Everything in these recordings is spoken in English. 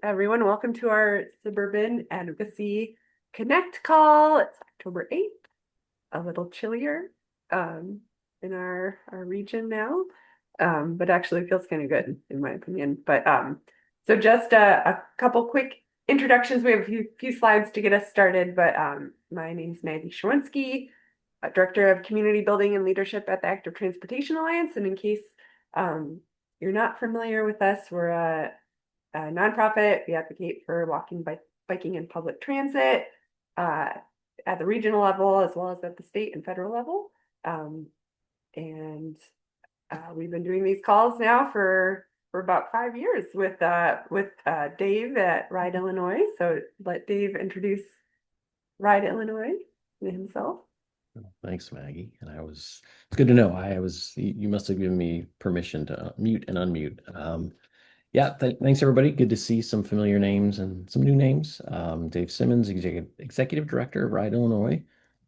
everyone. Welcome to our Suburban Advocacy Connect call. It's October 8th, a little chillier in our region now, but actually feels kind of good in my opinion. So just a couple quick introductions. We have a few slides to get us started, but my name is Maggie Shawinski, Director of Community Building and Leadership at the Active Transportation Alliance. And in case you're not familiar with us, we're a nonprofit. We advocate for biking, and public transit uh, at the regional level as well as at the state and federal level. And we've been doing these calls now for about 5 years with Dave at Ride Illinois. So let Dave introduce Ride Illinois himself. Thanks, Maggie. It's good to know. You must have given me permission to mute and unmute. Yeah, thanks everybody. Good to see some familiar names and some new names. Dave Simmons, Executive Director of Ride Illinois.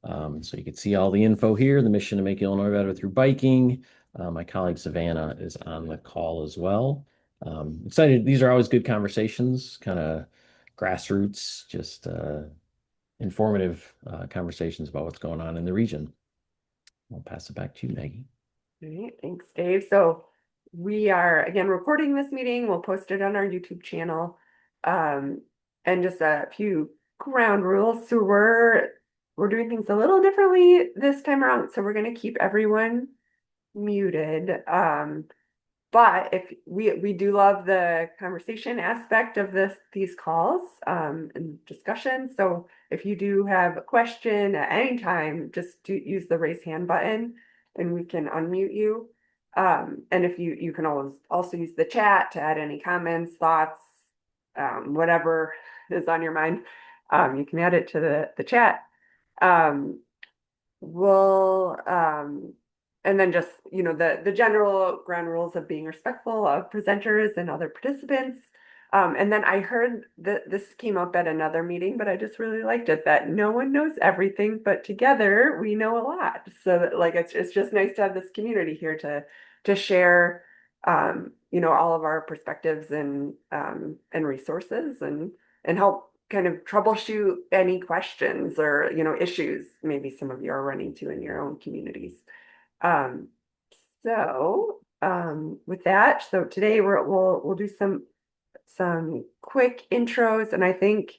So you can see all the info here, the mission to make Illinois better through biking. My colleague Savannah is on the call as well. Excited. These are always good conversations, kind of grassroots, just informative conversations about what's going on in the region. I'll pass it back to you, Maggie. All right, thanks, Dave. So we are again recording this meeting. We'll post it on our YouTube channel. And just a few ground rules. So we're doing things a little differently this time around. So we're going to keep everyone muted. But if we do love the conversation aspect of these calls and discussion. So if you do have a question at any time, just use the raise hand button and we can unmute you. And if you can always also use the chat to add any comments, thoughts, whatever is on your mind. You can add it to the chat. We'll and then just the general ground rules of being respectful of presenters and other participants. And then I heard that this came up at another meeting, but I just really liked it that no one knows everything, but together we know a lot. So that, like it's just nice to have this community here to share all of our perspectives and resources and help kind of troubleshoot any questions or issues maybe some of you are running to in your own communities. Um, with that, so today we'll do some quick intros, and I think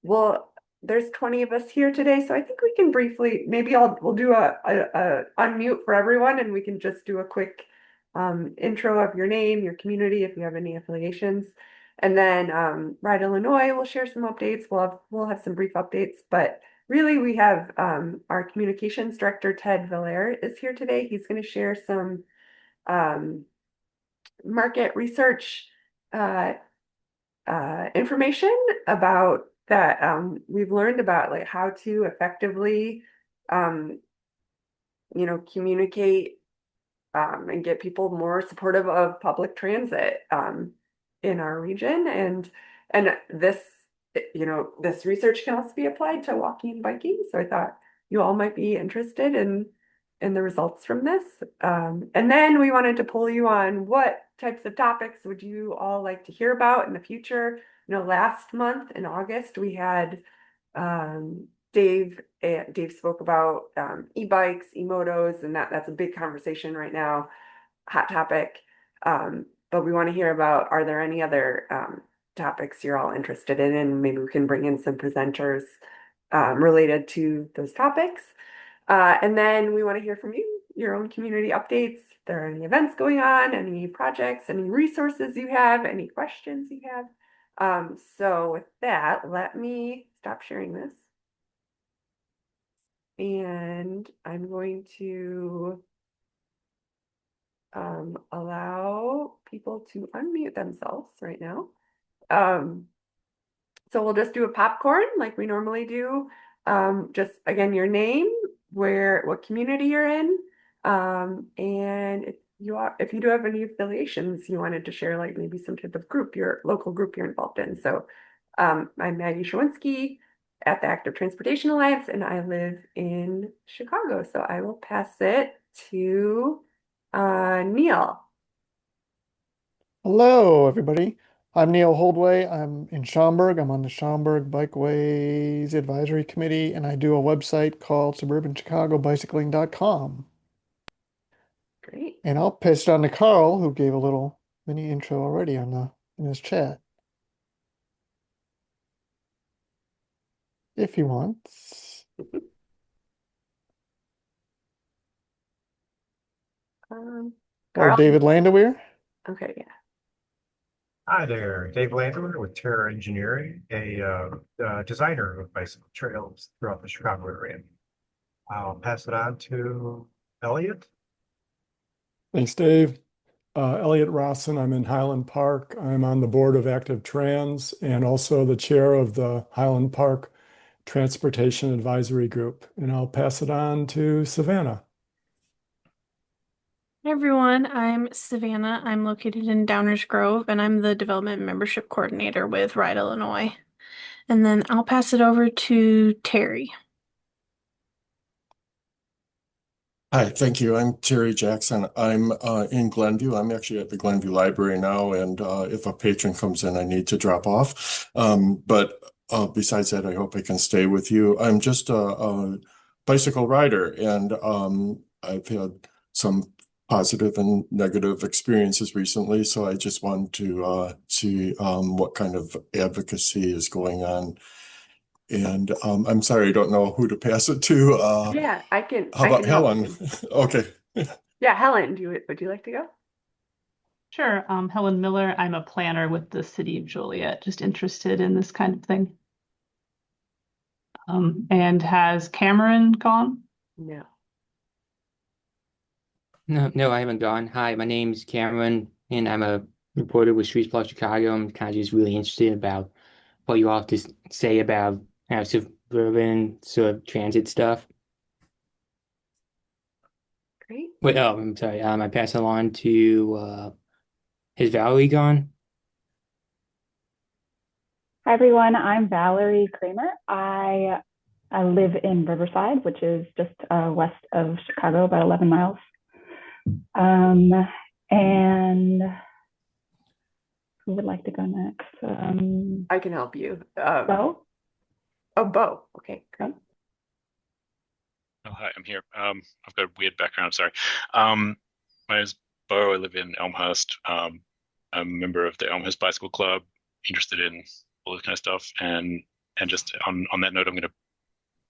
well there's 20 of us here today, so I think we can briefly maybe we'll do a unmute for everyone, and we can just do a quick intro of your name, your community, if you have any affiliations. And then Ride Illinois will share some updates. We'll have some brief updates, but really we have our communications director, Ted Valer, is here today. He's going to share some market research information about that we've learned about, like how to effectively communicate and get people more supportive of public transit in our region. And this research can also be applied to walking and biking. So I thought you all might be interested in the results from this. And then we wanted to poll you on what types of topics would you all like to hear about in the future. Last month in August, we had Dave spoke about e-bikes, e-motos, and that's a big conversation right now, hot topic. But we want to hear about, are there any other topics you're all interested in? And maybe we can bring in some presenters related to those topics. And then we want to hear from you, your own community updates. If there are any events going on, any projects, any resources you have, any questions you have. So with that, let me stop sharing this. And I'm going to allow people to unmute themselves right now. So we'll just do a popcorn like we normally do. Just again, your name, what community you're in, and if you do have any affiliations you wanted to share, like maybe some type of group, your local group you're involved in. So I'm Maggie Shawinski at the Active Transportation Alliance, and I live in Chicago. So I will pass it to Neil. Hello, everybody. I'm Neil Holdway. I'm in Schaumburg. I'm on the Schaumburg Bikeways Advisory Committee, and I do a website called suburbanchicagobicycling.com. Great. And I'll pass it on to Carl, who gave a little mini intro already in his chat, if he wants. Um, Or Carl. David Landeweer. Okay, yeah. Hi there, Dave Landwehr with Terra Engineering, a designer of bicycle trails throughout the Chicago area. I'll pass it on to Elliot. Thanks, Dave. Elliot Rosson. I'm in Highland Park. I'm on the board of Active Trans and also the chair of the Highland Park Transportation Advisory Group. And I'll pass it on to Savannah. Hi everyone, I'm Savannah. I'm located in Downers Grove and I'm the Development Membership Coordinator with Ride Illinois. And then I'll pass it over to Terry. Hi, thank you. I'm Terry Jackson. I'm in Glenview. I'm actually at the Glenview Library now, and if a patron comes in, I need to drop off. But besides that, I hope I can stay with you. I'm just a bicycle rider, and I've had some positive and negative experiences recently, so I just wanted to see what kind of advocacy is going on. And I'm sorry, I don't know who to pass it to. Yeah, How I about can help. Helen? Okay. Yeah, Helen, would you like to go? Sure. Helen Miller. I'm a planner with the City of Joliet, just interested in this kind of thing. And has Cameron gone? No. No, I haven't gone. Hi, my name's Cameron, and I'm a reporter with Streets Plus Chicago. I'm kind of just really interested about what you all have to say about suburban sort of transit stuff. Great. Wait, oh, I'm sorry. I pass it along to has Valerie gone? Hi everyone, I'm Valerie Kramer. I live in Riverside, which is just west of Chicago, about 11 miles. And who would like to go next? I can help you. Bo? Oh, Bo. Okay, great. Oh, hi, I'm here. I've got a weird background, sorry. My name is Bo. I live in Elmhurst. I'm a member of the Elmhurst Bicycle Club, interested in all this kind of stuff. And just on that note, I'm going to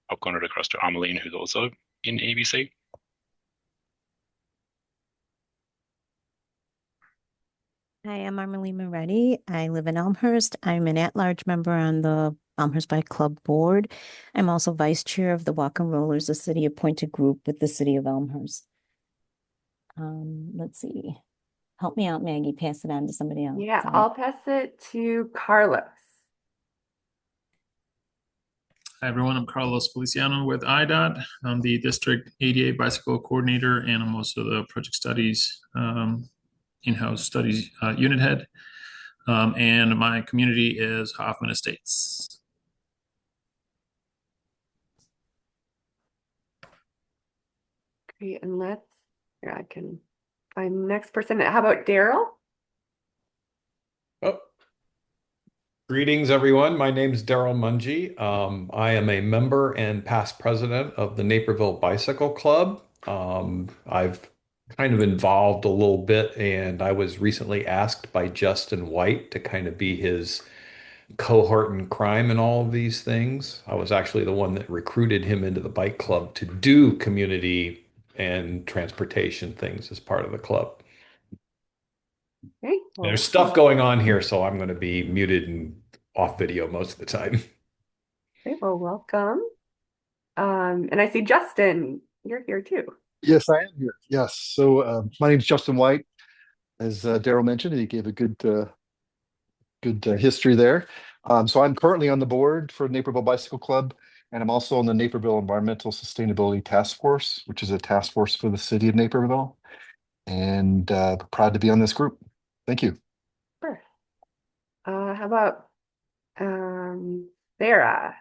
popcorn it across to Armeline, who's also in ABC. Hi, I'm Armeline Moretti. I live in Elmhurst. I'm an at-large member on the Elmhurst Bike Club board. I'm also vice chair of the Walk and Rollers, a city-appointed group with the city of Elmhurst. Let's see. Help me out, Maggie. Pass it on to somebody else. Yeah, Sorry. I'll pass it to Carlos. Hi everyone, I'm Carlos Feliciano with IDOT. I'm the District ADA Bicycle Coordinator and I'm also the Project Studies in-house studies unit head. And my community is Hoffman Estates. Great, and yeah, I can find the next person. How about Daryl? Oh, greetings, everyone. My name is Daryl Mungy. I am a member and past president of the Naperville Bicycle Club. I've kind of involved a little bit, and I was recently asked by Justin White to kind of be his cohort in crime and all of these things. I was actually the one that recruited him into the bike club to do community and transportation things as part of the club. Okay, well, There's stuff going on here, so I'm going to be muted and off video most of the time. okay, well, welcome. And I see Justin, you're here too. Yes, I am here. Yes. So my name is Justin White, as Daryl mentioned, and he gave a good history there. So I'm currently on the board for Naperville Bicycle Club, and I'm also on the Naperville Environmental Sustainability Task Force, which is a task force for the city of Naperville, and proud to be on this group. Thank you. Sure. How about Sarah?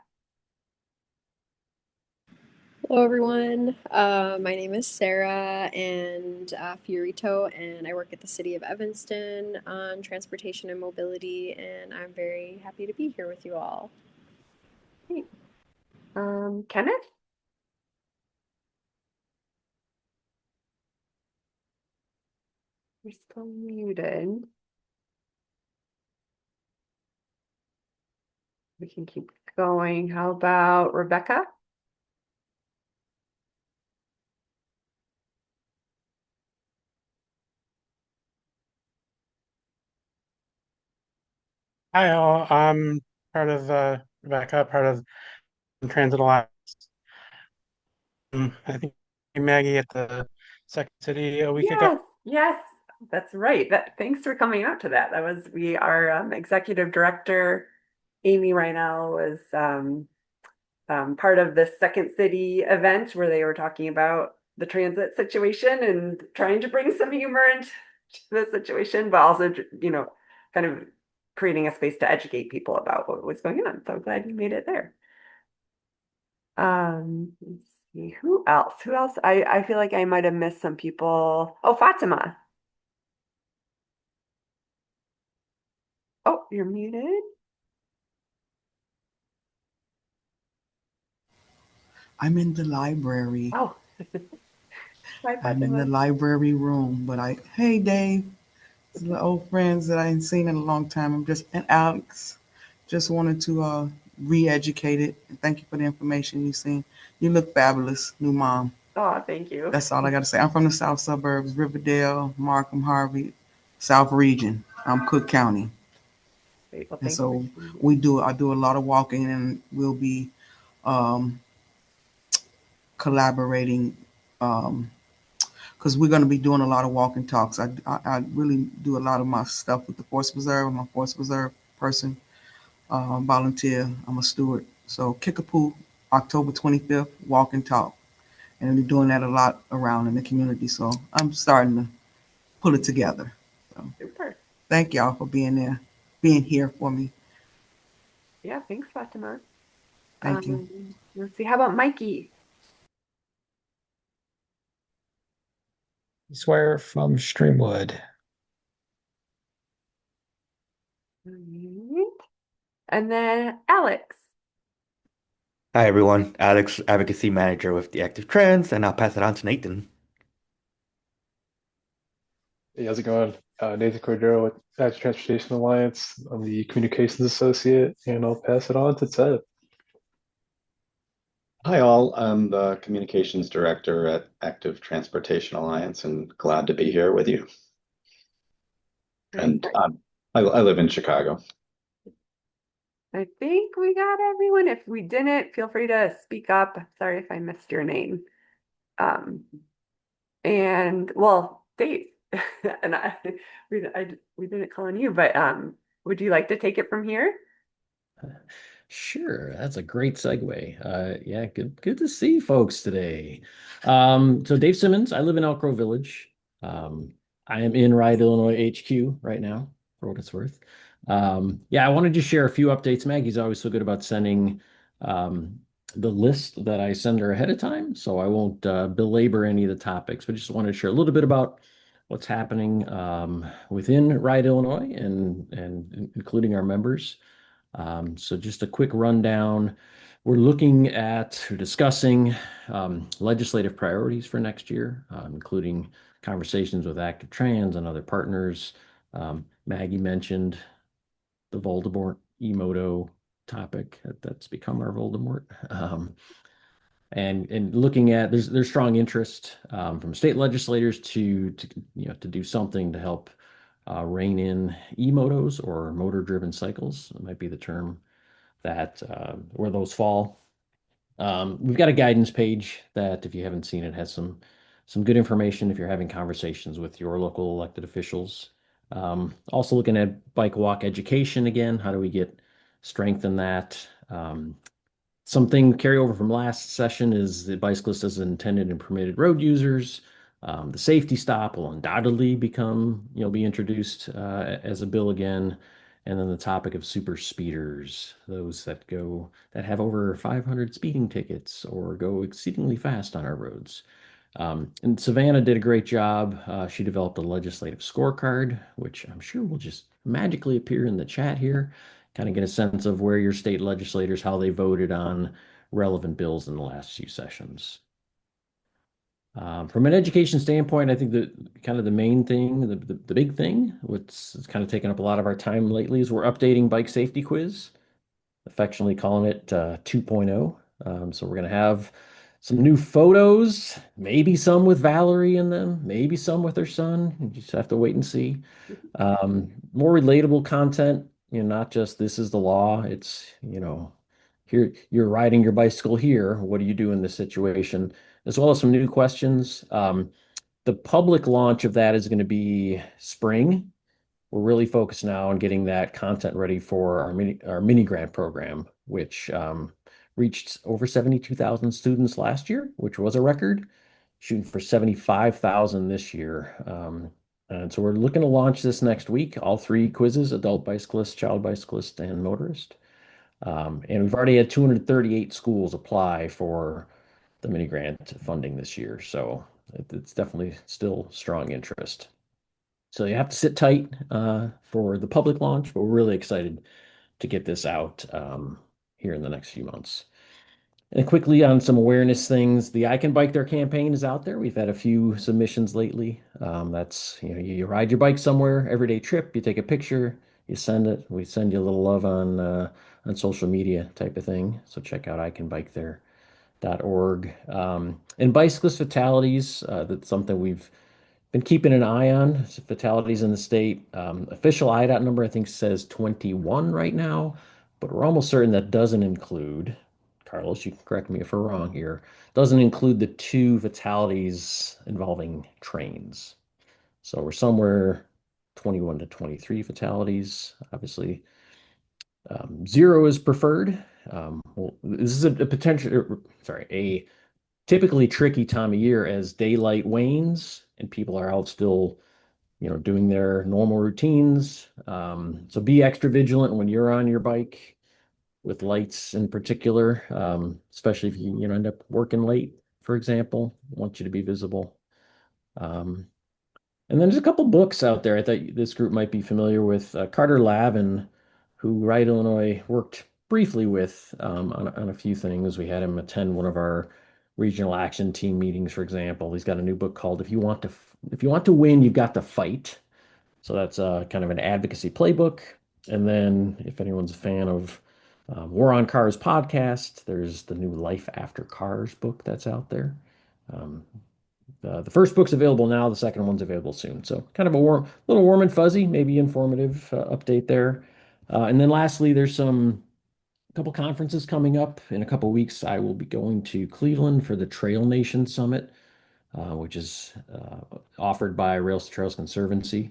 Hello, everyone. My name is Sarah and Fiorito, and I work at the City of Evanston on transportation and mobility, and I'm very happy to be here with you all. Great. Kenneth? You're still muted. We can keep going. How about Rebecca? Hi, all. I'm part of Rebecca, part of Transit Alliance. I think Maggie at the Second City a week ago. Yes, yes, that's right. Thanks for coming out to that. That was our executive director, Amy Reinell, was part of the Second City event where they were talking about the transit situation and trying to bring some humor into the situation, but also, kind of creating a space to educate people about what was going on. So glad you made it there. Let's see, who else? Who else? I feel like I might have missed some people. Oh, Fatima. Oh, you're muted. I'm in the library. Oh, hi, I'm in the Fatima. library room, but hey, Dave, the old friends that I ain't seen in a long time. And Alex, just wanted to re-educate it. And thank you for the information you seen. You look fabulous, new mom. Oh, thank you. That's all I got to say. I'm from the South Suburbs, Riverdale, Markham, Harvey, South Region. I'm Cook County. Great. Well, And thanks for so sharing. I do a lot of walking, and we'll be um, collaborating because we're going to be doing a lot of walking talks. I really do a lot of my stuff with the Forest Preserve. I'm a Forest Preserve person, volunteer. I'm a steward. So Kickapoo, October 25th, walk and talk. And we're doing that a lot around in the community. So I'm starting to pull it together. So Super. thank y'all for being here for me. Yeah, thanks, Fatima. Thank you. Let's see. How about Mikey? Swear from Streamwood. Alright. And then Alex. Hi everyone, Alex, Advocacy Manager with the Active Trans, and I'll pass it on to Nathan. Hey, how's it going? Nathan Cordero with Active Transportation Alliance. I'm the Communications Associate, and I'll pass it on to Ted. Hi, all. I'm the Communications Director at Active Transportation Alliance and glad to be here with you. And I live in Chicago. I think we got everyone. If we didn't, feel free to speak up. Sorry if I missed your name. And well, Dave, and we didn't call on you, but would you like to take it from here? Sure, that's a great segue. Yeah, good to see folks today. So Dave Simmons, I live in Elk Grove Village. I am in Ride, Illinois HQ right now, for what it's worth. Yeah, I wanted to share a few updates. Maggie's always so good about sending the list that I send her ahead of time, so I won't belabor any of the topics, but just wanted to share a little bit about what's happening within Ride, Illinois, and including our members. So just a quick rundown. We're looking at or discussing legislative priorities for next year, including conversations with Active Trans and other partners. Maggie mentioned the Voldemort Emoto topic. That's become our Voldemort. And looking at there's strong interest from state legislators to do something to help rein in e-motos or motor-driven cycles. It might be the term that where those fall. We've got a guidance page that, if you haven't seen it, has some good information if you're having conversations with your local elected officials. Also looking at bike walk education again. How do we get strengthen that? Something carryover from last session is the bicyclist as intended and permitted road users. The safety stop will undoubtedly be introduced as a bill again. And then the topic of super speeders, those that have over 500 speeding tickets or go exceedingly fast on our roads. And Savannah did a great job. She developed a legislative scorecard, which I'm sure will just magically appear in the chat here. Kind of get a sense of where your state legislators, how they voted on relevant bills in the last few sessions. From an education standpoint, I think that kind of the main thing, the big thing, what's kind of taken up a lot of our time lately is we're updating bike safety quiz, affectionately calling it 2.0. So we're going to have some new photos, maybe some with Valerie in them, maybe some with her son. You just have to wait and see. More relatable content, not just this is the law. It's, here you're riding your bicycle here. What do you do in this situation? As well as some new questions. The public launch of that is going to be spring. We're really focused now on getting that content ready for our mini grant program, which reached over 72,000 students last year, which was a record, shooting for 75,000 this year. And so we're looking to launch this next week, all three quizzes, adult bicyclist, child bicyclist, and motorist. And we've already had 238 schools apply for the mini grant funding this year. So it's definitely still strong interest. So you have to sit tight for the public launch, but we're really excited to get this out here in the next few months. And quickly on some awareness things, the I Can Bike There campaign is out there. We've had a few submissions lately. That's, you ride your bike somewhere, everyday trip, you take a picture, you send it. We send you a little love on social media type of thing. So check out icanbikethere.org. And bicyclist fatalities, that's something we've been keeping an eye on. Fatalities in the state. Official IDOT number, I think, says 21 right now, but we're almost certain that doesn't include, Carlos, you can correct me if we're wrong here, doesn't include the 2 fatalities involving trains. So we're somewhere 21 to 23 fatalities. Obviously, 0 is preferred. Well, this is a potential, sorry, a typically tricky time of year as daylight wanes and people are out still, doing their normal routines. So be extra vigilant when you're on your bike with lights in particular, especially if you end up working late, for example. I want you to be visible. And then there's a couple books out there I thought this group might be familiar with. Carter Lavin, who Wright, Illinois worked briefly with on a few things. We had him attend one of our regional action team meetings, for example. He's got a new book called If You Want to Win, You've Got to Fight. So that's kind of an advocacy playbook. And then if anyone's a fan of War on Cars podcast, there's the new Life After Cars book that's out there. The first book's available now. The second one's available soon. So kind of a little warm and fuzzy, maybe informative update there. And then lastly, there's a couple conferences coming up in a couple weeks. I will be going to Cleveland for the Trail Nation Summit, which is offered by Rails to Trails Conservancy.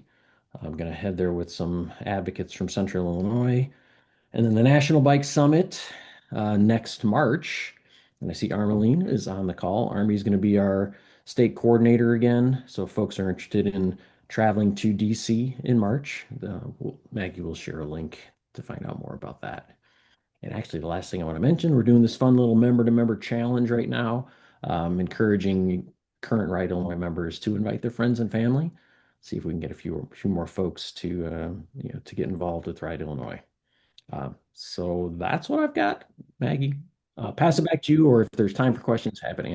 I'm going to head there with some advocates from Central Illinois. And then the National Bike Summit next March. And I see Armeline is on the call. Army is going to be our state coordinator again. So if folks are interested in traveling to DC in March, Maggie will share a link to find out more about that. And actually, the last thing I want to mention, we're doing this fun little member-to-member challenge right now, encouraging current Right Illinois members to invite their friends and family. See if we can get a few more folks to get involved with Right Illinois. So that's what I've got, Maggie. Pass it back to you, or if there's time for questions, happy to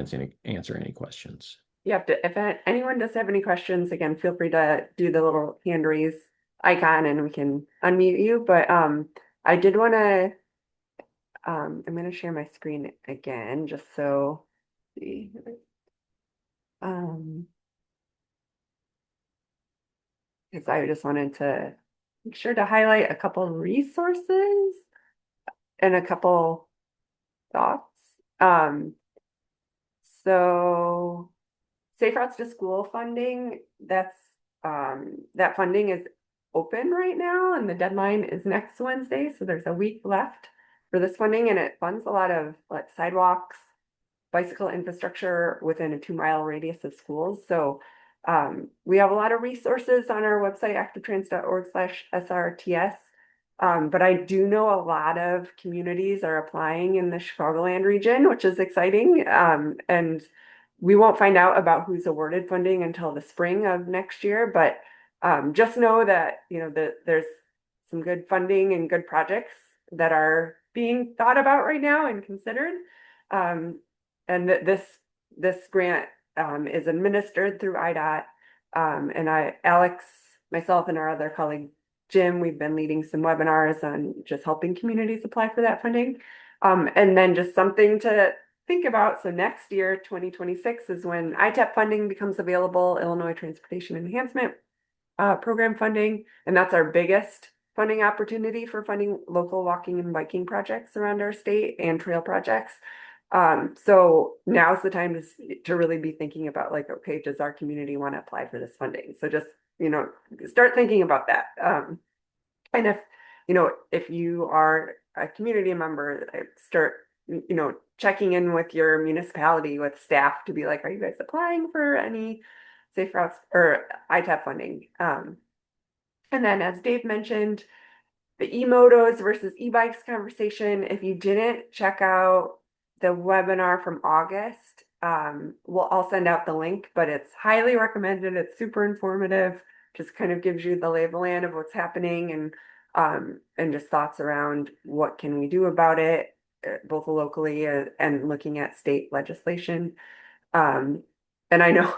answer any questions. If anyone does have any questions, again, feel free to do the little hand raise icon and we can unmute you. But I did want to, I'm going to share my screen again, just so, because I just wanted to make sure to highlight a couple resources and a couple thoughts. So Safe Routes to School funding, that funding is open right now and the deadline is next Wednesday. So there's a week left for this funding and it funds a lot of sidewalks, bicycle infrastructure within a 2-mile radius of schools. So we have a lot of resources on our website, activetrans.org/SRTS. But I do know a lot of communities are applying in the Chicagoland region, which is exciting. And we won't find out about who's awarded funding until the spring of next year, but just know that, there's some good funding and good projects that are being thought about right now and considered. Um, and that this grant is administered through IDOT. And Alex, myself, and our other colleague Jim, we've been leading some webinars on just helping communities apply for that funding. And then just something to think about. So next year, 2026, is when ITEP funding becomes available, Illinois Transportation Enhancement Program funding. And that's our biggest funding opportunity for funding local walking and biking projects around our state and trail projects. So now's the time to really be thinking about, like, okay, does our community want to apply for this funding? So just, start thinking about that. And if you are a community member, start, checking in with your municipality, with staff, to be like, are you guys applying for any safe routes or ITAP funding? And then, as Dave mentioned, the e-motos versus e-bikes conversation. If you didn't check out the webinar from August, I'll send out the link, but it's highly recommended. It's super informative, just kind of gives you the lay of the land of what's happening, and just thoughts around what can we do about it, both locally and looking at state legislation. And I know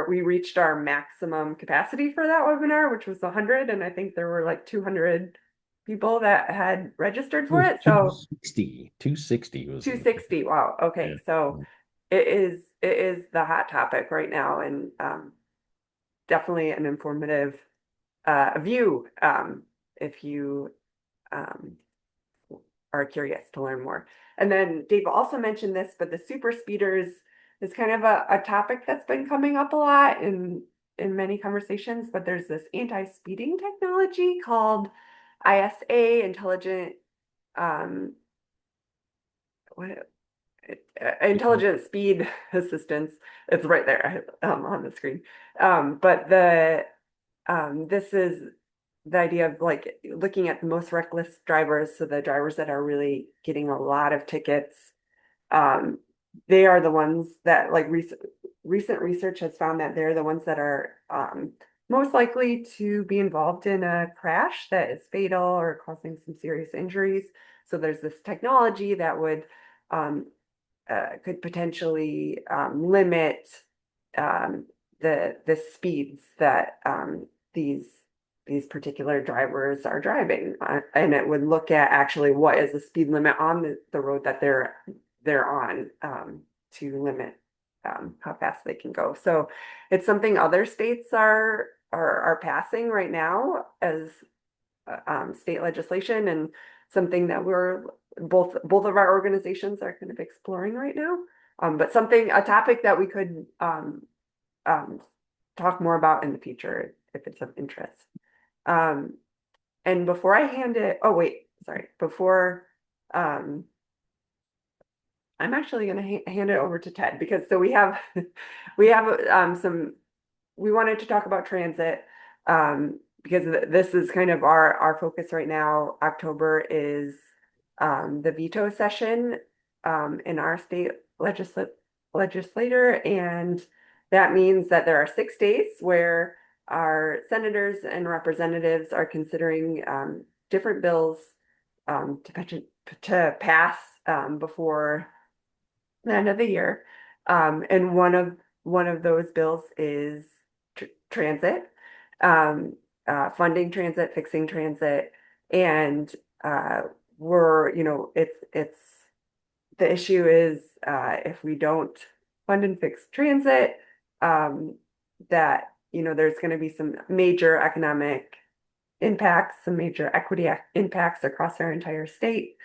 we reached our maximum capacity for that webinar, which was 100, and I think there were like 200 people that had registered for it. So 260 was 260. Wow. Okay. Yeah. So it is the hot topic right now, and definitely an informative view if you are curious to learn more. And then Dave also mentioned this, but the super speeders is kind of a topic that's been coming up a lot in many conversations. But there's this anti-speeding technology called ISA, intelligent what intelligent speed assistance. It's right there on the screen. But this is the idea of, like, looking at the most reckless drivers, so the drivers that are really getting a lot of tickets. They are the ones that, like, recent research has found that they're the ones that are most likely to be involved in a crash that is fatal or causing some serious injuries. So there's this technology that would could potentially limit the speeds that these particular drivers are driving, and it would look at actually what is the speed limit on the road that they're on, to limit how fast they can go. So it's something other states are passing right now as state legislation, and something that we're both of our organizations are kind of exploring right now. But a topic that we could talk more about in the future if it's of interest. And before I hand it, oh wait, sorry, before I'm actually going to hand it over to Ted, because we have we wanted to talk about transit, because this is kind of our focus right now. October is the veto session in our state legislature, and that means that there are 6 days where our senators and representatives are considering different bills to pass before the end of the year. And one of those bills is transit, funding transit, fixing transit, and it's the issue is if we don't fund and fix transit, that there's going to be some major economic impacts, some major equity impacts across our entire state.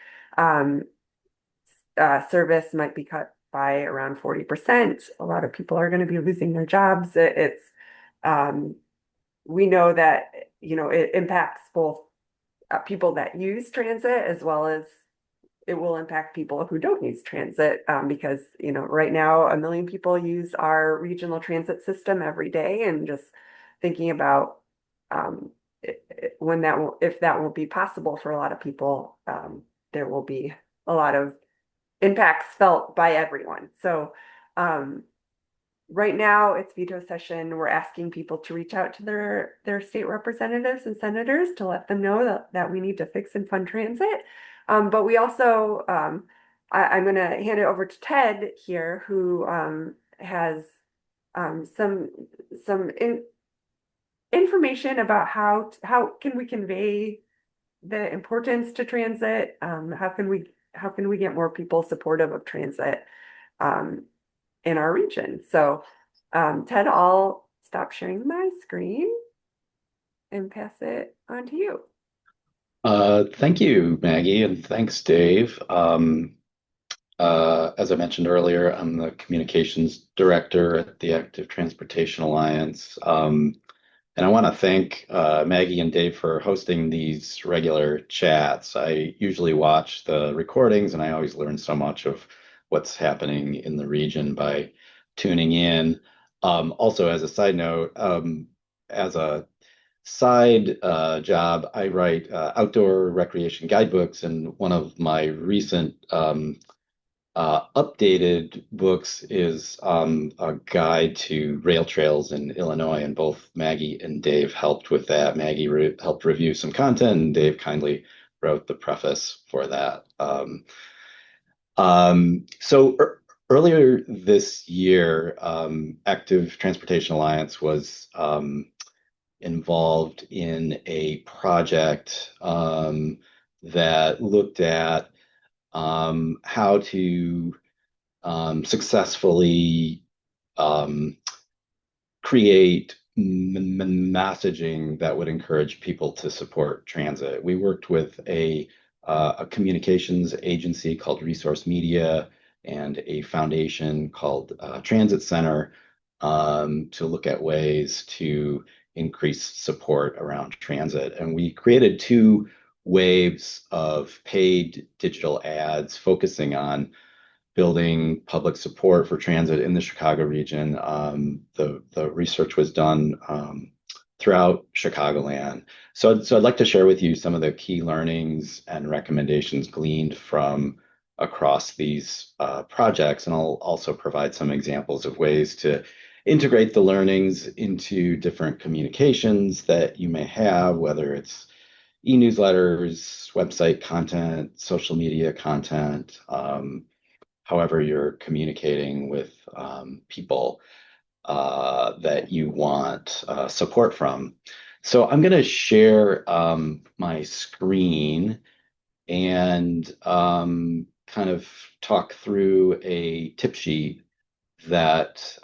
Service might be cut by around 40%. A lot of people are going to be losing their jobs. We know that it impacts both people that use transit, as well as it will impact people who don't use transit, because right now 1 million people use our regional transit system every day, and just thinking about when if that won't be possible for a lot of people, there will be a lot of impacts felt by everyone. So right now it's veto session. We're asking people to reach out to their state representatives and senators to let them know that we need to fix and fund transit. But we also, I'm going to hand it over to Ted here, who has some information about how can we convey the importance to transit. How can we get more people supportive of transit in our region? So, Ted, I'll stop sharing my screen and pass it on to you. Thank you, Maggie, and thanks, Dave. As I mentioned earlier, I'm the communications director at the Active Transportation Alliance. And I want to thank Maggie and Dave for hosting these regular chats. I usually watch the recordings, and I always learn so much of what's happening in the region by tuning in. Also, as a side note, as a side job, I write outdoor recreation guidebooks, and one of my recent updated books is a guide to rail trails in Illinois, and both Maggie and Dave helped with that. Maggie helped review some content, and Dave kindly wrote the preface for that. Earlier this year, Active Transportation Alliance was involved in a project that looked at how to successfully create messaging that would encourage people to support transit. We worked with a communications agency called Resource Media and a foundation called Transit Center to look at ways to increase support around transit. And we created two waves of paid digital ads focusing on building public support for transit in the Chicago region. The research was done throughout Chicagoland. So I'd like to share with you some of the key learnings and recommendations gleaned from across these projects, and I'll also provide some examples of ways to integrate the learnings into different communications that you may have, whether it's e-newsletters, website content, social media content, however you're communicating with people that you want support from. So I'm going to share my screen and kind of talk through a tip sheet that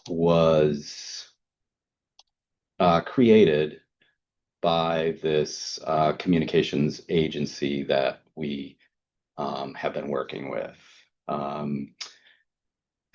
was created by this communications agency that we have been working with.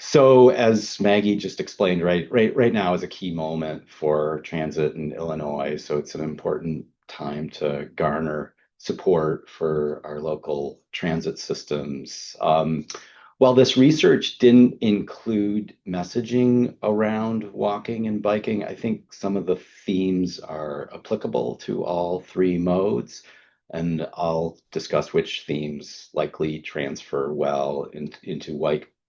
So as Maggie just explained, right now is a key moment for transit in Illinois. So it's an important time to garner support for our local transit systems. While this research didn't include messaging around walking and biking, I think some of the themes are applicable to all three modes. And I'll discuss which themes likely transfer well into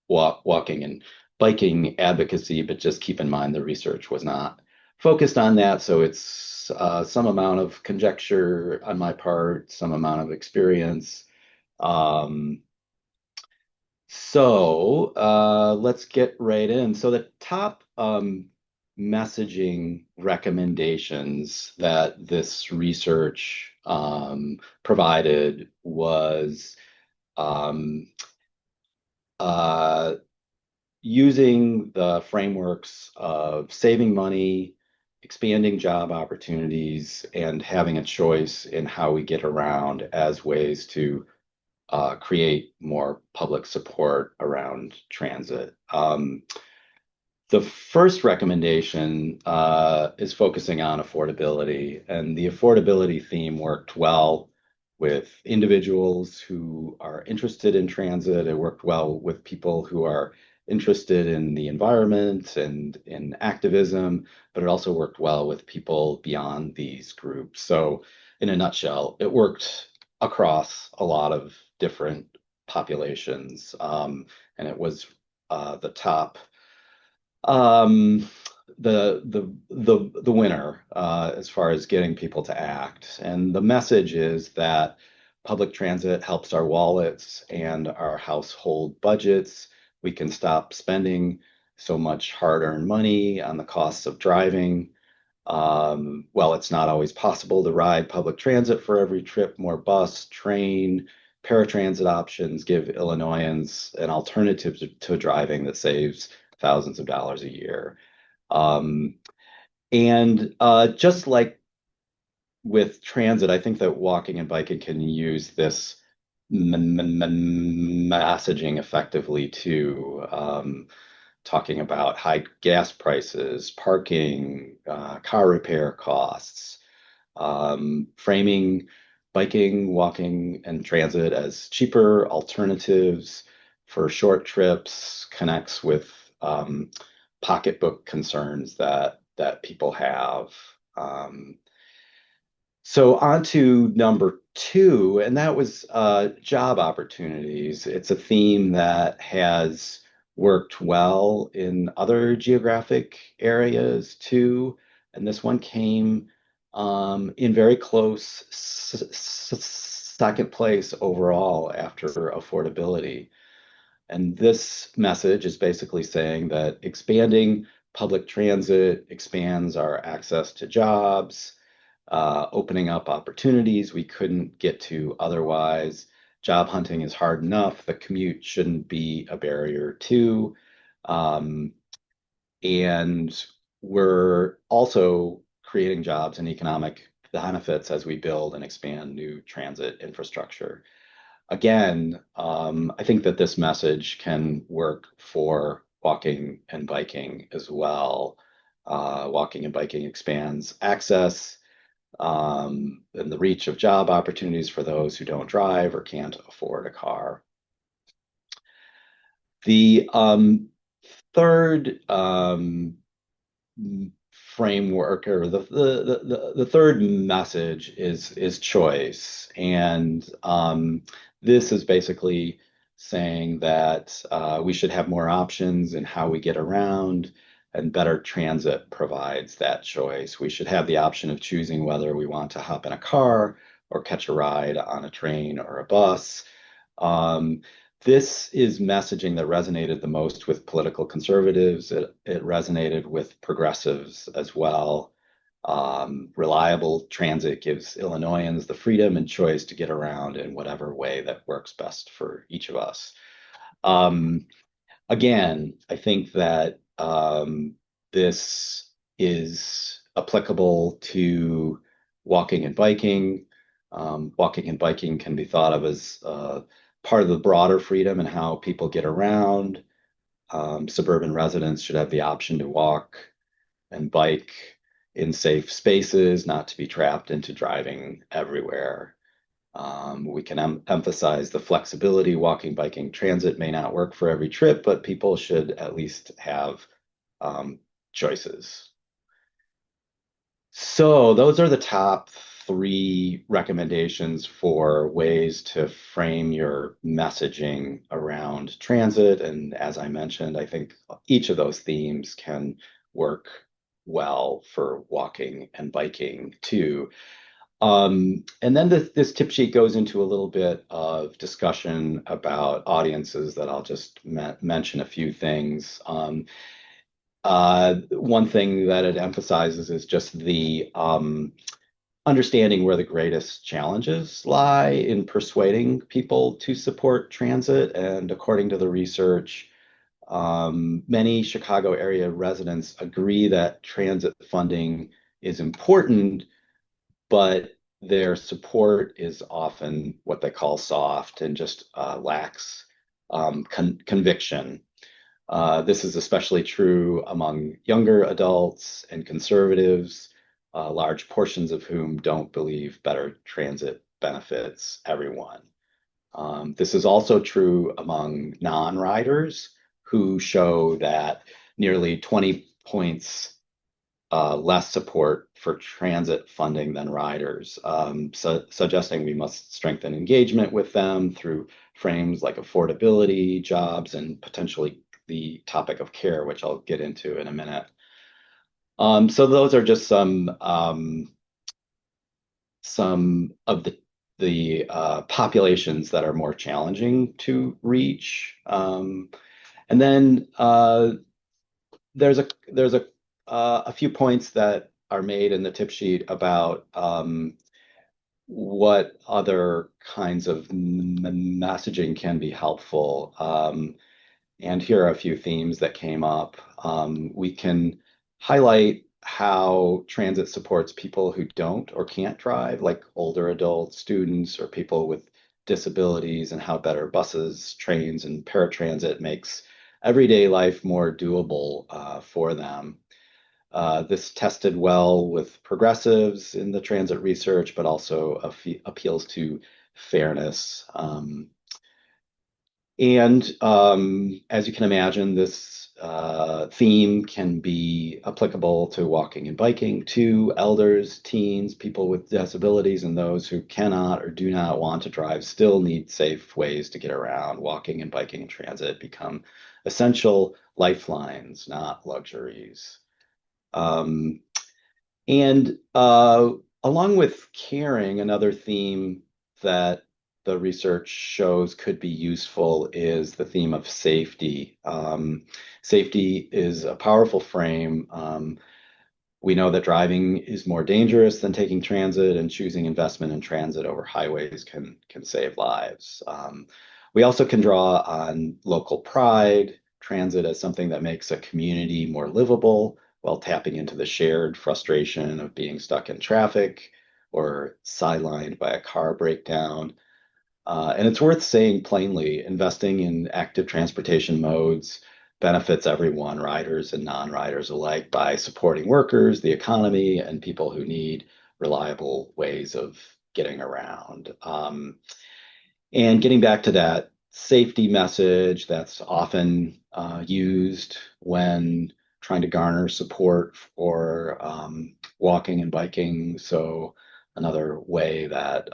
walking and biking advocacy, but just keep in mind the research was not focused on that. So it's some amount of conjecture on my part, some amount of experience. Let's get right in. So the top messaging recommendations that this research provided was using the frameworks of saving money, expanding job opportunities, and having a choice in how we get around as ways to create more public support around transit. The first recommendation is focusing on affordability, and the affordability theme worked well with individuals who are interested in transit. It worked well with people who are interested in the environment and in activism, but it also worked well with people beyond these groups. So in a nutshell, it worked across a lot of different populations, and it was the top the winner as far as getting people to act. And the message is that public transit helps our wallets and our household budgets. We can stop spending so much hard-earned money on the costs of driving. Well, it's not always possible to ride public transit for every trip. More bus, train, paratransit options give Illinoisans an alternative to driving that saves thousands of dollars a year. And just like with transit, I think that walking and biking can use this messaging effectively too. Talking about high gas prices, parking, car repair costs, framing biking, walking, and transit as cheaper alternatives for short trips connects with pocketbook concerns that people have. So on to number two, and that was job opportunities. It's a theme that has worked well in other geographic areas too, and this one came in very close second place overall after affordability. And this message is basically saying that expanding public transit expands our access to jobs, opening up opportunities we couldn't get to otherwise. Job hunting is hard enough. The commute shouldn't be a barrier too. And we're also creating jobs and economic benefits as we build and expand new transit infrastructure. Again, I think that this message can work for walking and biking as well. Walking and biking expands access and the reach of job opportunities for those who don't drive or can't afford a car. The third framework, or the third message is choice, and this is basically saying that we should have more options in how we get around, and better transit provides that choice. We should have the option of choosing whether we want to hop in a car or catch a ride on a train or a bus. This is messaging that resonated the most with political conservatives. It resonated with progressives as well. Reliable transit gives Illinoisans the freedom and choice to get around in whatever way that works best for each of us. Again, I think that this is applicable to walking and biking. Walking and biking can be thought of as part of the broader freedom and how people get around. Suburban residents should have the option to walk and bike in safe spaces, not to be trapped into driving everywhere. We can emphasize the flexibility. Walking, biking, transit may not work for every trip, but people should at least have choices. So those are the top three recommendations for ways to frame your messaging around transit. And as I mentioned, I think each of those themes can work well for walking and biking too. And then this tip sheet goes into a little bit of discussion about audiences that I'll just mention a few things. One thing that it emphasizes is just the understanding where the greatest challenges lie in persuading people to support transit. And according to the research, many Chicago area residents agree that transit funding is important, but their support is often what they call soft and just lacks conviction. This is especially true among younger adults and conservatives, large portions of whom don't believe better transit benefits everyone. This is also true among non-riders who show that nearly 20 points less support for transit funding than riders, suggesting we must strengthen engagement with them through frames like affordability, jobs, and potentially the topic of care, which I'll get into in a minute. So those are just some of the populations that are more challenging to reach. And then there's a few points that are made in the tip sheet about what other kinds of messaging can be helpful. And here are a few themes that came up. We can highlight how transit supports people who don't or can't drive, like older adults, students, or people with disabilities, and how better buses, trains, and paratransit makes everyday life more doable for them. This tested well with progressives in the transit research, but also appeals to fairness. As you can imagine, this theme can be applicable to walking and biking, to elders, teens, people with disabilities, and those who cannot or do not want to drive still need safe ways to get around. Walking and biking and transit become essential lifelines, not luxuries. Along with caring, another theme that the research shows could be useful is the theme of safety. Safety is a powerful frame. We know that driving is more dangerous than taking transit, and choosing investment in transit over highways can save lives. We also can draw on local pride, transit as something that makes a community more livable, while tapping into the shared frustration of being stuck in traffic or sidelined by a car breakdown. And it's worth saying plainly, investing in active transportation modes benefits everyone, riders and non-riders alike, by supporting workers, the economy, and people who need reliable ways of getting around. And getting back to that safety message that's often used when trying to garner support for walking and biking. So another way that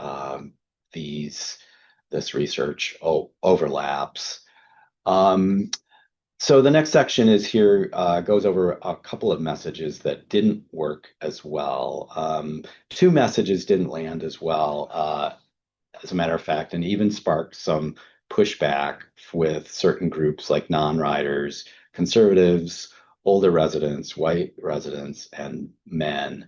this research overlaps. So the next section is here, goes over a couple of messages that didn't work as well. Two messages didn't land as well, as a matter of fact, and even sparked some pushback with certain groups like non-riders, conservatives, older residents, white residents, and men.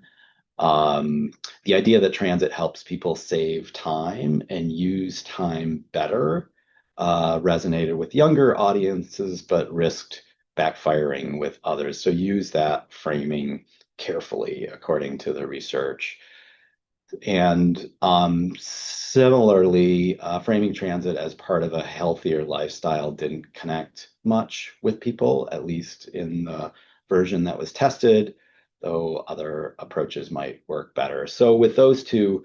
The idea that transit helps people save time and use time better resonated with younger audiences, but risked backfiring with others. So use that framing carefully, according to the research. And similarly, framing transit as part of a healthier lifestyle didn't connect much with people, at least in the version that was tested, though other approaches might work better. So with those two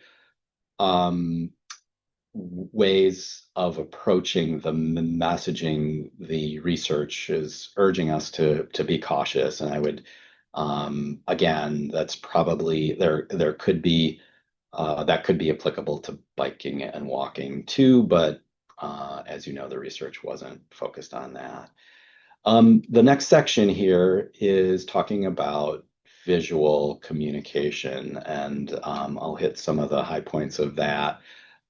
ways of approaching the messaging, the research is urging us to be cautious. And I would, again, that's probably, there could be, that could be applicable to biking and walking too, but as you know, the research wasn't focused on that. The next section here is talking about visual communication, and I'll hit some of the high points of that.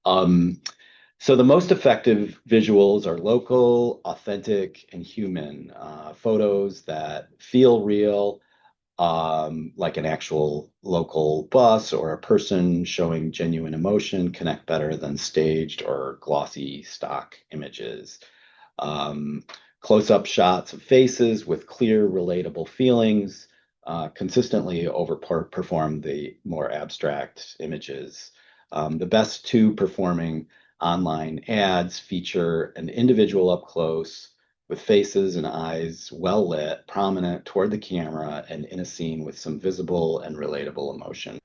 So the most effective visuals are local, authentic, and human. Photos that feel real, like an actual local bus or a person showing genuine emotion, connect better than staged or glossy stock images. Close-up shots of faces with clear, relatable feelings consistently overperform the more abstract images. The best two performing online ads feature an individual up close with faces and eyes well lit, prominent toward the camera, and in a scene with some visible and relatable emotion.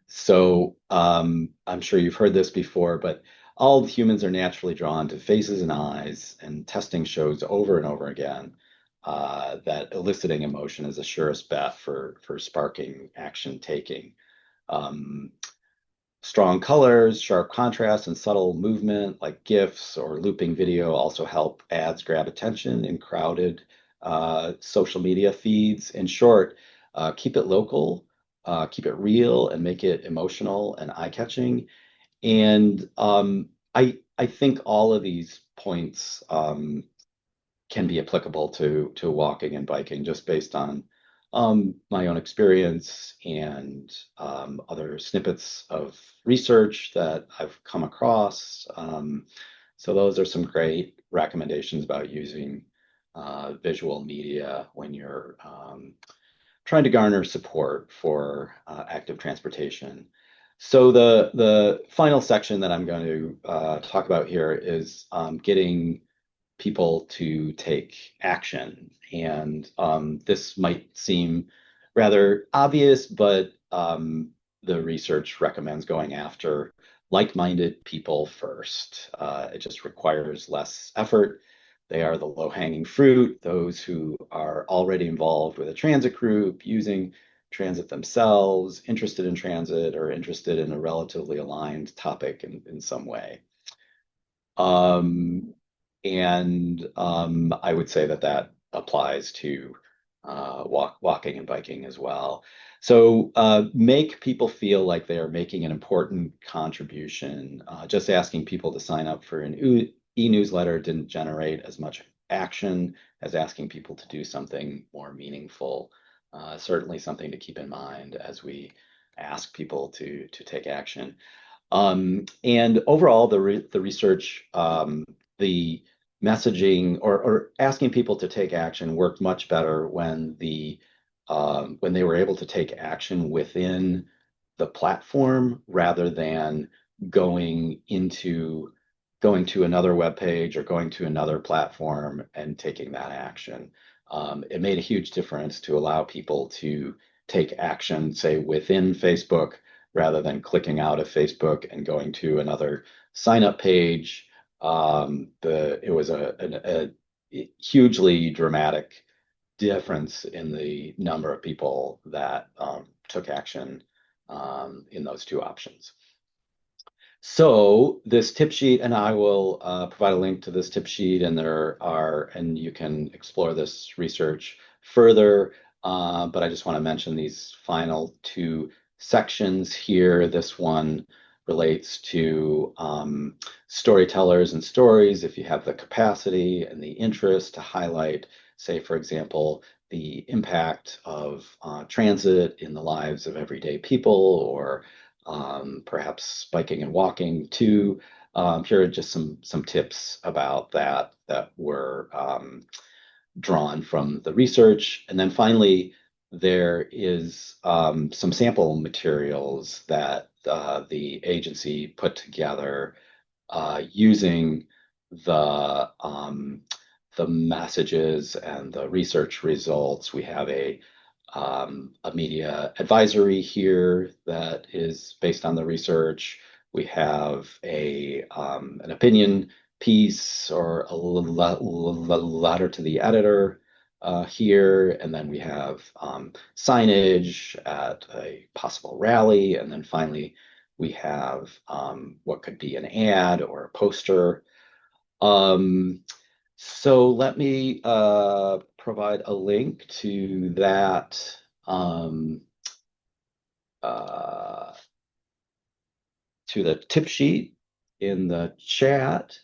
So I'm sure you've heard this before, but all humans are naturally drawn to faces and eyes, and testing shows over and over again that eliciting emotion is a surest bet for sparking action taking. Um, Strong colors, sharp contrast, and subtle movement like GIFs or looping video also help ads grab attention in crowded social media feeds. In short, keep it local, keep it real, and make it emotional and eye-catching. And I think all of these points can be applicable to walking and biking just based on my own experience and other snippets of research that I've come across. So those are some great recommendations about using visual media when you're trying to garner support for active transportation. So the final section that I'm going to talk about here is getting people to take action. And this might seem rather obvious, but the research recommends going after like-minded people first. It just requires less effort. They are the low-hanging fruit, those who are already involved with a transit group, using transit themselves, interested in transit, or interested in a relatively aligned topic in some way. And I would say that that applies to walking and biking as well. So make people feel like they are making an important contribution. Just asking people to sign up for an e-newsletter didn't generate as much action as asking people to do something more meaningful. Certainly something to keep in mind as we ask people to take action. And overall, the research, the messaging or asking people to take action worked much better when when they were able to take action within the platform rather than going into going to another web page or going to another platform and taking that action. It made a huge difference to allow people to take action, say within Facebook, rather than clicking out of Facebook and going to another sign up page. It was a hugely dramatic difference in the number of people that took action in those two options. So this tip sheet, and I will provide a link to this tip sheet, and and you can explore this research further. But I just want to mention these final two sections here. This one relates to storytellers and stories. If you have the capacity and the interest to highlight, say, for example, the impact of transit in the lives of everyday people, or perhaps biking and walking too. Here are just some tips about that were drawn from the research. And then finally, there is some sample materials that the agency put together using the messages and the research results. We have a media advisory here that is based on the research. We have an opinion piece or a letter to the editor here, and then we have signage at a possible rally, and then finally we have what could be an ad or a poster. So let me provide a link to that to the tip sheet in the chat.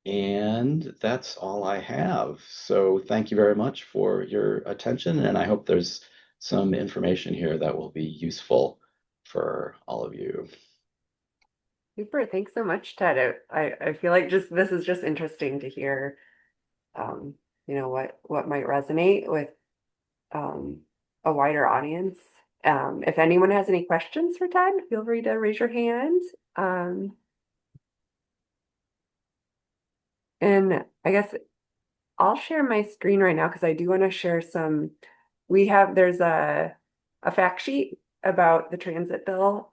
And that's all I have. So thank you very much for your attention. And I hope there's some information here that will be useful for all of you. Super. Thanks so much, Ted. I feel like this is just interesting to hear, what might resonate with a wider audience. If anyone has any questions for Ted, feel free to raise your hand. And I guess I'll share my screen right now because I do want to share there's a fact sheet about the transit bill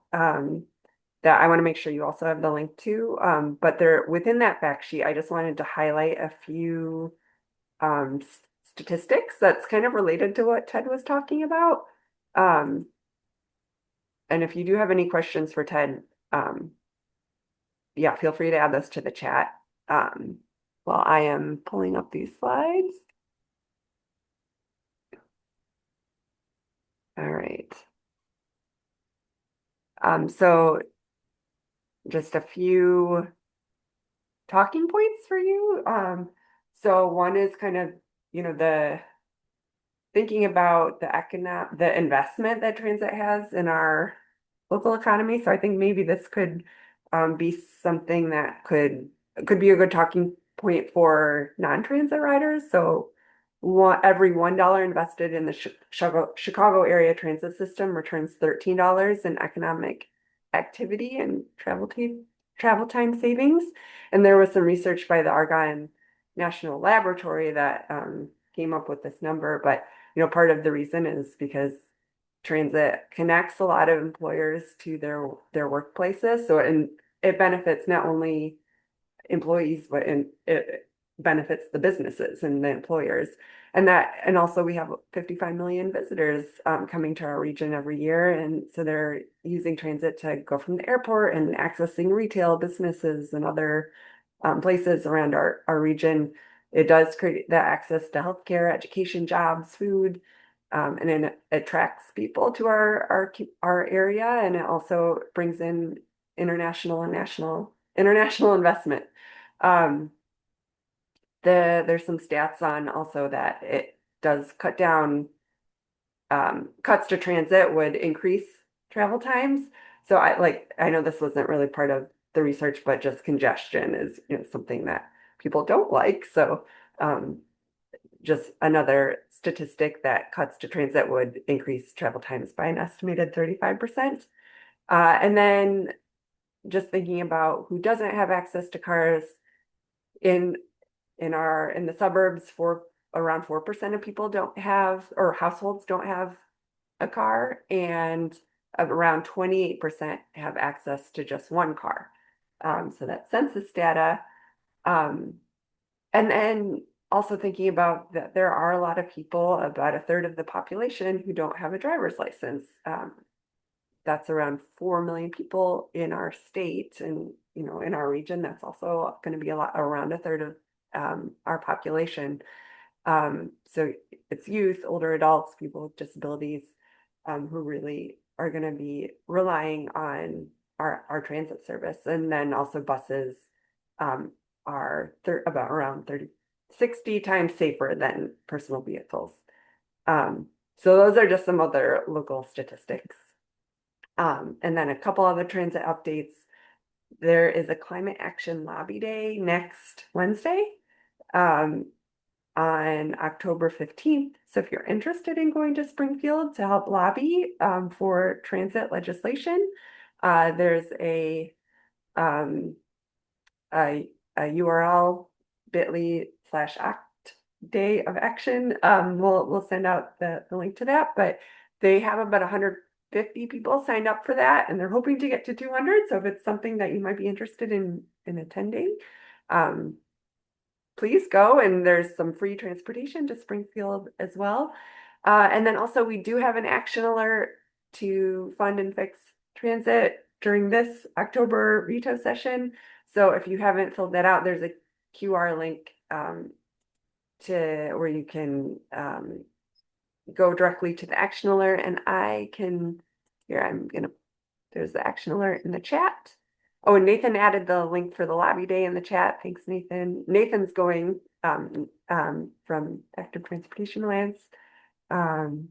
that I want to make sure you also have the link to. But there within that fact sheet, I just wanted to highlight a few statistics that's kind of related to what Ted was talking about. Um, and if you do have any questions for Ted, yeah, feel free to add those to the chat while I am pulling up these slides. All right. So just a few talking points for you. So one is kind of, the thinking about the investment that transit has in our local economy. So I think maybe this could be something that could be a good talking point for non-transit riders. So every $1 invested in the Chicago area transit system returns $13 in economic activity and travel time savings. And there was some research by the Argonne National Laboratory that came up with this number. But part of the reason is because transit connects a lot of employers to their workplaces. So it benefits not only employees, but it benefits the businesses and the employers. And also we have 55 million visitors coming to our region every year. And so they're using transit to go from the airport and accessing retail businesses and other places around our region. It does create that access to healthcare, education, jobs, food, and then it attracts people to our area, and it also brings in international and international investment. There's some stats on also that it does cut down cuts to transit would increase travel times. So I know this wasn't really part of the research, but just congestion is something that people don't like. So just another statistic that cuts to transit would increase travel times by an estimated 35%. And then just thinking about who doesn't have access to cars in the suburbs, for around 4% of people don't have, or households don't have a car, and around 28% have access to just one car. So that's census data. And then also thinking about that there are a lot of people, about a third of the population, who don't have a driver's license. That's around 4 million people in our state, and in our region, that's also going to be around a third of our population. So it's youth, older adults, people with disabilities, who really are going to be relying on our transit service. And then also buses are about around 60 times safer than personal vehicles. So those are just some other local statistics. And then a couple other transit updates. There is a Climate Action Lobby Day next Wednesday on October 15th. So if you're interested in going to Springfield to help lobby for transit legislation, there's a URL bit.ly/act day of action. We'll send out the link to that, but they have about 150 people signed up for that, and they're hoping to get to 200. So if it's something that you might be interested in attending, please go. And there's some free transportation to Springfield as well. And then also we do have an action alert to fund and fix transit during this October veto session. So if you haven't filled that out, there's a QR link to where you can go directly to the action alert, and there's the action alert in the chat. Oh, and Nathan added the link for the lobby day in the chat. Thanks, Nathan. Nathan's going from Active Transportation Alliance. And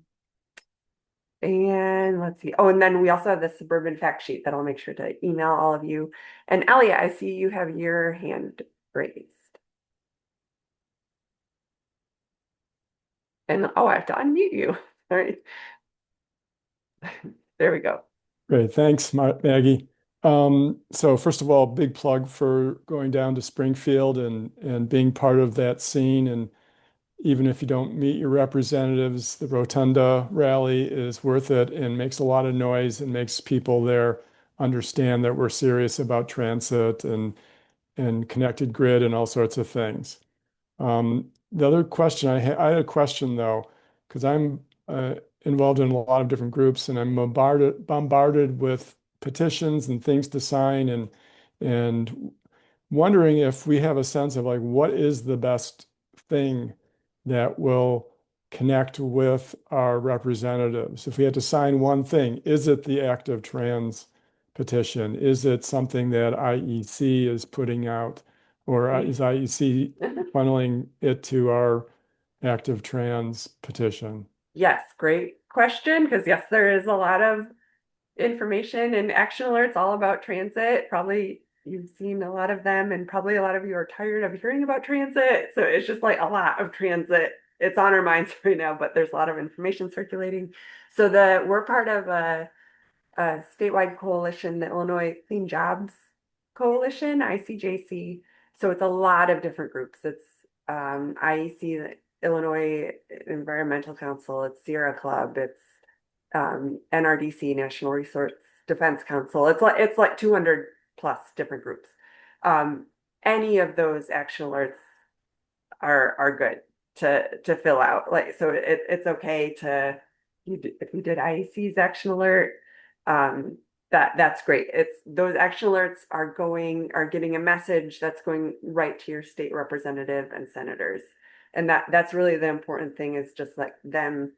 let's see. Oh, and then we also have the Suburban fact sheet that I'll make sure to email all of you. And Elliot, I see you have your hand raised. And I have to unmute you. All right. There we go. Great, thanks, Maggie. So first of all, big plug for going down to Springfield and being part of that scene. And even if you don't meet your representatives, the Rotunda rally is worth it and makes a lot of noise and makes people there understand that we're serious about transit and connected grid and all sorts of things. The other question I had a question though, because I'm involved in a lot of different groups and I'm bombarded with petitions and things to sign and wondering if we have a sense of like what is the best thing that will connect with our representatives. If we had to sign one thing, is it the active trans petition? Is it something that IEC is putting out, or is IEC funneling it to our active trans petition? Yes, great question, because yes, there is a lot of information and action alerts all about transit. Probably you've seen a lot of them, and probably a lot of you are tired of hearing about transit. So it's just like a lot of transit. It's on our minds right now, but there's a lot of information circulating. So we're part of a statewide coalition, the Illinois Clean Jobs Coalition, ICJC. So it's a lot of different groups. It's IEC, the Illinois Environmental Council, it's Sierra Club, it's NRDC, National Resource Defense Council. It's like 200 plus different groups. Any of those action alerts are good to fill out. Like, so it's okay to, if you did IEC's action alert, that's great. It's those action alerts are getting a message that's going right to your state representative and senators. And that's really the important thing, is just like them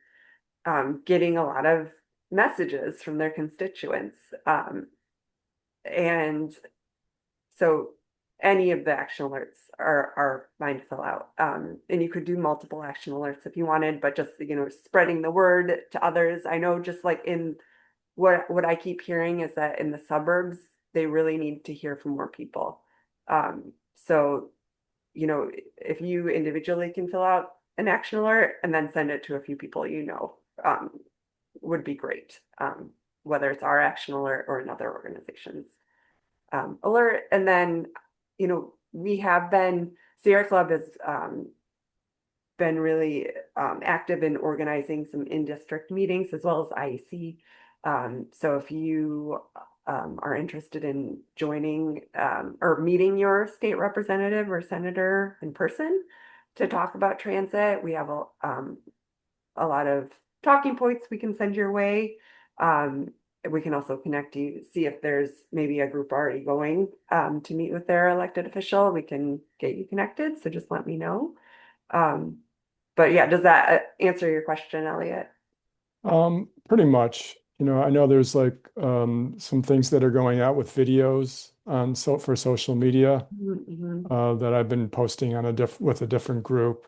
getting a lot of messages from their constituents. And so any of the action alerts are fine to fill out. And you could do multiple action alerts if you wanted, but just, spreading the word to others. I know, just like in what I keep hearing is that in the suburbs, they really need to hear from more people. So, if you individually can fill out an action alert and then send it to a few people, would be great. Whether it's our action alert or another organization's alert. And then, we have Sierra Club has been really active in organizing some in-district meetings as well as IEC. So if you are interested in joining or meeting your state representative or senator in person to talk about transit, we have a lot of talking points we can send your way. We can also connect you, see if there's maybe a group already going to meet with their elected official. We can get you connected. So just let me know. But yeah, does that answer your question, Elliot? Pretty much. I know there's like some things that are going out with videos for social media that I've been posting on with a different group.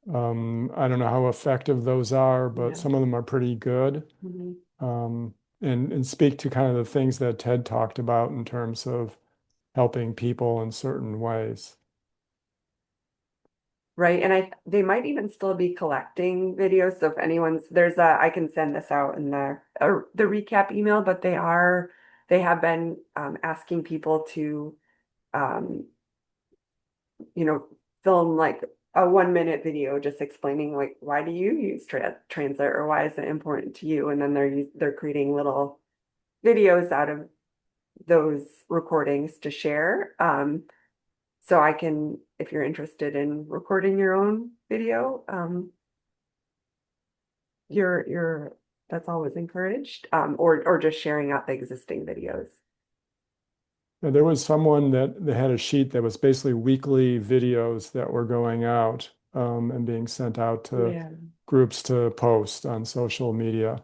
I don't know how effective those are, but some of them are pretty good. And speak to kind of the things that Ted talked about in terms of helping people in certain ways. Right. And they might even still be collecting videos. So if anyone's, I can send this out in the recap email, but they have been asking people to, film like a 1-minute video just explaining like, why do you use transit, or why is it important to you? And then they're creating little videos out of those recordings to share. So I can, if you're interested in recording your own video, that's always encouraged, or just sharing out the existing videos. Now, there was someone that had a sheet that was basically weekly videos that were going out and being sent out to groups to post on social media.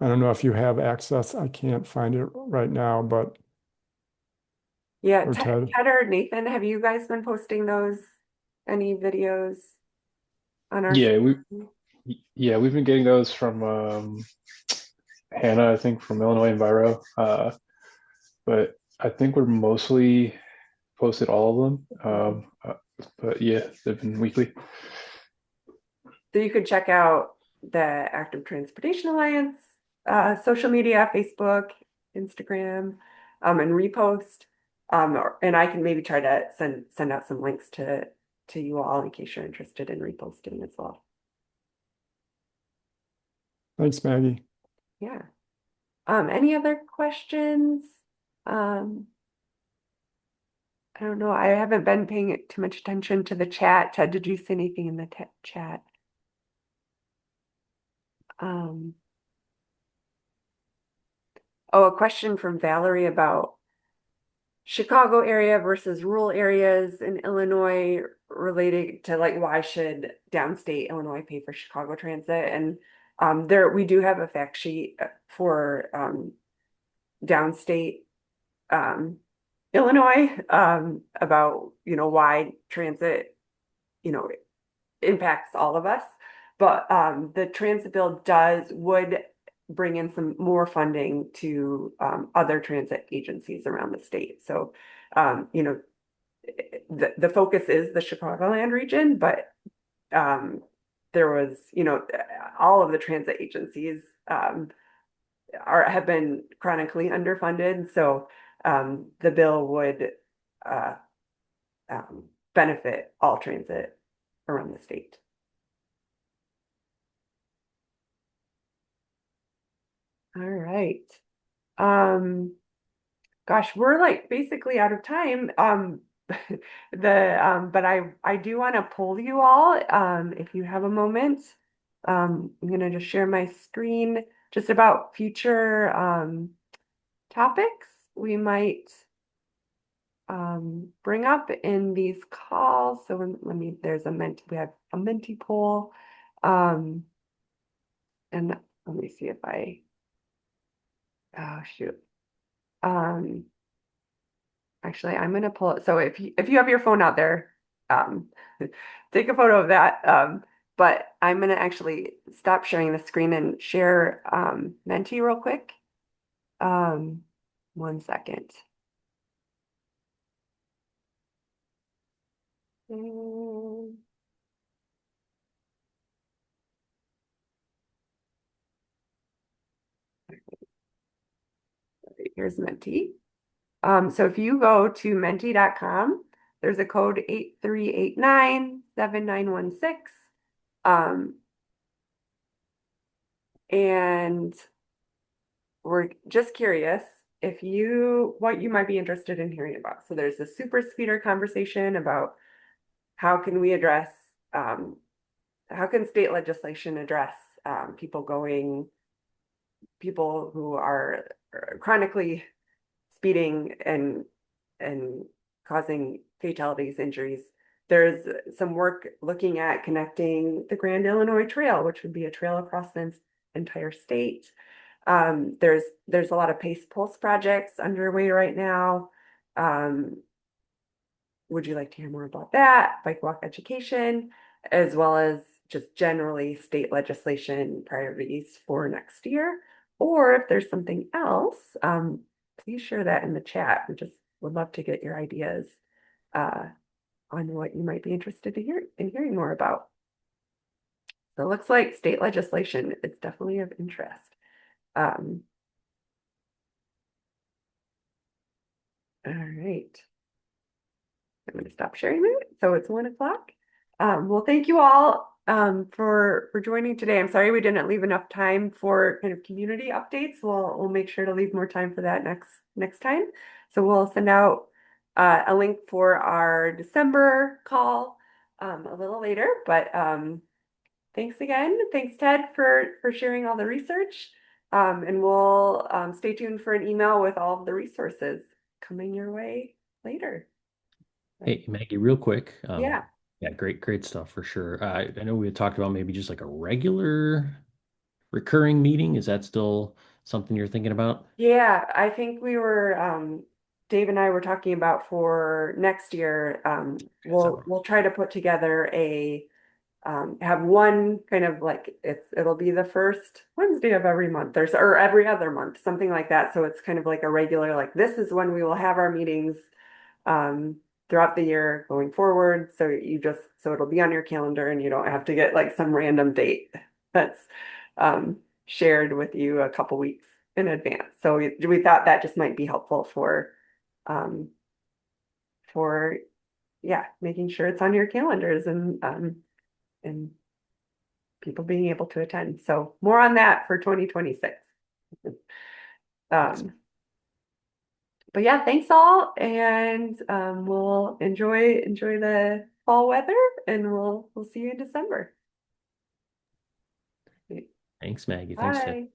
I don't know if you have access. I can't find it right now, but yeah, Ted or Nathan, have you guys been posting any videos on our? Yeah, we've been getting those from Hannah, I think, from Illinois Enviro. But I think we're mostly posted all of them. But yeah, they've been weekly. So you could check out the Active Transportation Alliance social media, Facebook, Instagram, and repost. And I can maybe try to send out some links to you all in case you're interested in reposting as well. Thanks, Maggie. Yeah. Any other questions? Um, I don't know. I haven't been paying too much attention to the chat. Ted, did you see anything in the chat? Oh, a question from Valerie about Chicago area versus rural areas in Illinois related to like why should downstate Illinois pay for Chicago transit? And there we do have a fact sheet for downstate Illinois about why transit impacts all of us. But the transit bill would bring in some more funding to other transit agencies around the state. So, the focus is the Chicagoland region, but there was, all of the transit agencies have been chronically underfunded. So the bill would uh, benefit all transit around the state. All right. Gosh, we're like basically out of time. But I do want to poll you all if you have a moment. I'm gonna just share my screen just about future topics we might bring up in these calls. So we have a Menti poll. And let me see if oh shoot. Actually, I'm gonna pull it. So if you have your phone out there, um, take a photo of that. But I'm gonna actually stop sharing the screen and share Menti real quick. 1 second. Here's Menti. So if you go to menti.com, there's a code 83897916. And we're just curious what you might be interested in hearing about. So there's a super speeder conversation about how can state legislation address people who are chronically speeding and causing fatalities, injuries. There's some work looking at connecting the Grand Illinois Trail, which would be a trail across the entire state. There's a lot of Pace Pulse projects underway right now. Would you like to hear more about that? Bike walk education, as well as just generally state legislation priorities for next year. Or if there's something else, please share that in the chat. We just would love to get your ideas on what you might be interested in hearing more about. So it looks like state legislation is definitely of interest. All right. I'm going to stop sharing it. So it's 1 o'clock. Well, thank you all for joining today. I'm sorry we didn't leave enough time for kind of community updates. We'll make sure to leave more time for that next time. So we'll send out a link for our December call a little later. But thanks again. Thanks, Ted, for sharing all the research. And we'll stay tuned for an email with all of the resources coming your way later. Hey, Maggie, real quick. Yeah. Yeah, great stuff for sure. I know we had talked about maybe just like a regular recurring meeting. Is that still something you're thinking about? Yeah, I think Dave and I were talking about for next year. We'll try to put together have one kind of like it'll be the first Wednesday of every month or every other month, something like that. So it's kind of like a regular, like this is when we will have our meetings throughout the year going forward. So it'll be on your calendar and you don't have to get like some random date that's shared with you a couple weeks in advance. So we thought that just might be helpful um, for making sure it's on your calendars and people being able to attend. So more on that for 2026. But yeah, thanks all, and we'll enjoy the fall weather, and we'll see you in December. Thanks, Maggie. Thanks, Jeff. Bye.